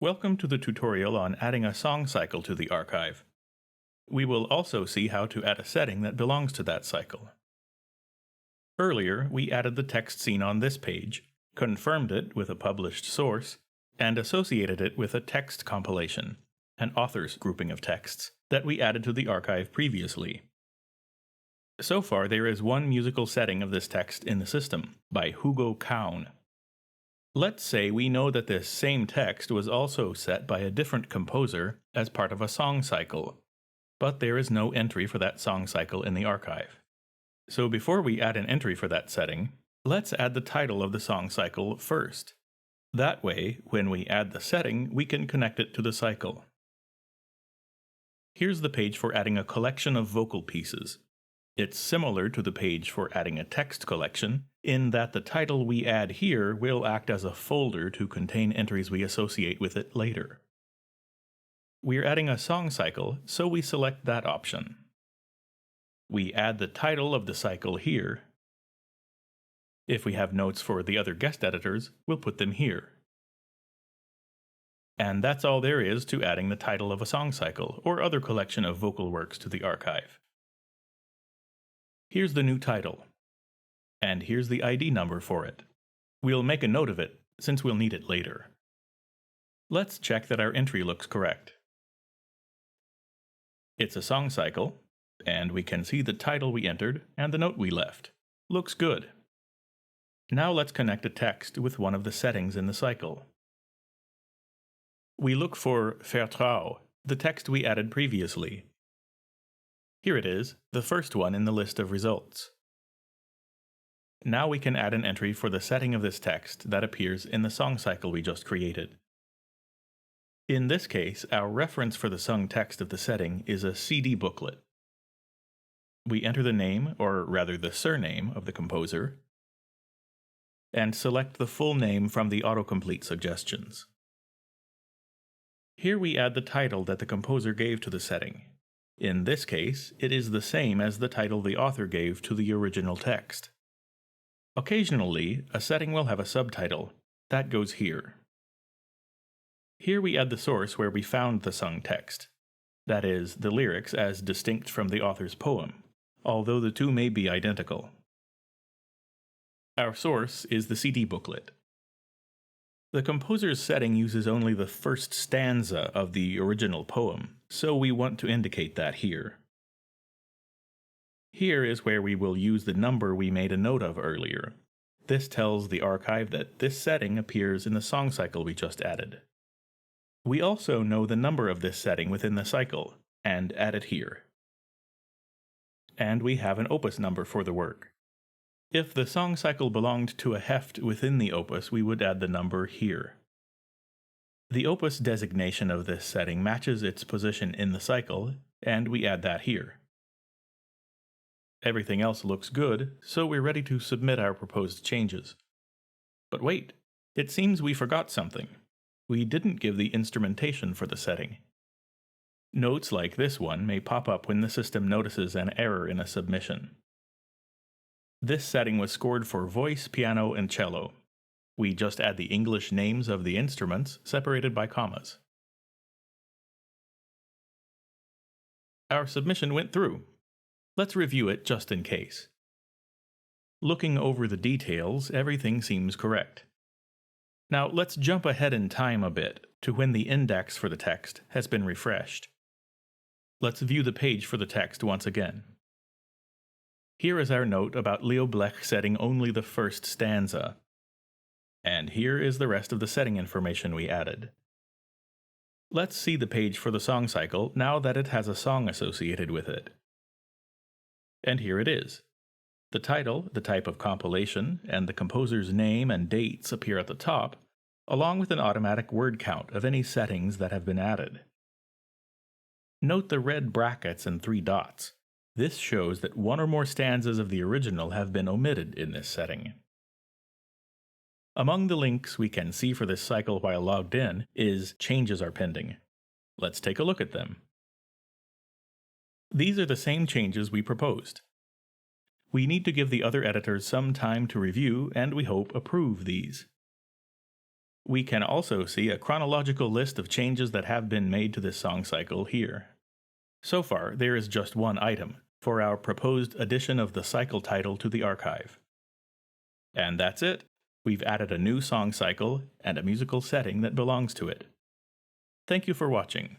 Welcome to the tutorial on adding a song cycle to the archive. We will also see how to add a setting that belongs to that cycle. Earlier, we added the text seen on this page, confirmed it with a published source, and associated it with a text compilation, an author's grouping of texts, that we added to the archive previously. So far, there is one musical setting of this text in the system, by Hugo Kaun. Let's say we know that this same text was also set by a different composer as part of a song cycle, but there is no entry for that song cycle in the archive. So before we add an entry for that setting, let's add the title of the song cycle first. That way, when we add the setting, we can connect it to the cycle. Here's the page for adding a collection of vocal pieces. It's similar to the page for adding a text collection, in that the title we add here will act as a folder to contain entries we associate with it later. We're adding a song cycle, so we select that option. We add the title of the cycle here. If we have notes for the other guest editors, we'll put them here. And that's all there is to adding the title of a song cycle or other collection of vocal works to the archive. Here's the new title. And here's the ID number for it. We'll make a note of it, since we'll need it later. Let's check that our entry looks correct. It's a song cycle, and we can see the title we entered and the note we left. Looks good. Now let's connect a text with one of the settings in the cycle. We look for Vertrau, the text we added previously. Here it is, the first one in the list of results. Now we can add an entry for the setting of this text that appears in the song cycle we just created. In this case, our reference for the sung text of the setting is a CD booklet. We enter the name, or rather the surname, of the composer, and select the full name from the autocomplete suggestions. Here we add the title that the composer gave to the setting. In this case, it is the same as the title the author gave to the original text. Occasionally, a setting will have a subtitle. That goes here. Here we add the source where we found the sung text. That is, the lyrics as distinct from the author's poem, although the two may be identical. Our source is the CD booklet. The composer's setting uses only the first stanza of the original poem, so we want to indicate that here. Here is where we will use the number we made a note of earlier. This tells the archive that this setting appears in the song cycle we just added. We also know the number of this setting within the cycle, and add it here. And we have an opus number for the work. If the song cycle belonged to a heft within the opus, we would add the number here. The opus designation of this setting matches its position in the cycle, and we add that here. Everything else looks good, so we're ready to submit our proposed changes. But wait, it seems we forgot something. We didn't give the instrumentation for the setting. Notes like this one may pop up when the system notices an error in a submission. This setting was scored for voice, piano, and cello. We just add the English names of the instruments, separated by commas. Our submission went through. Let's review it just in case. Looking over the details, everything seems correct. Now let's jump ahead in time a bit to when the index for the text has been refreshed. Let's view the page for the text once again. Here is our note about Leo Blech setting only the first stanza. And here is the rest of the setting information we added. Let's see the page for the song cycle now that it has a song associated with it. And here it is. The title, the type of compilation, and the composer's name and dates appear at the top, along with an automatic word count of any settings that have been added. Note the red brackets and 3 dots. This shows that one or more stanzas of the original have been omitted in this setting. Among the links we can see for this cycle while logged in is changes are pending. Let's take a look at them. These are the same changes we proposed. We need to give the other editors some time to review and we hope approve these. We can also see a chronological list of changes that have been made to this song cycle here. So far, there is just one item, for our proposed addition of the cycle title to the archive. And that's it. We've added a new song cycle and a musical setting that belongs to it. Thank you for watching.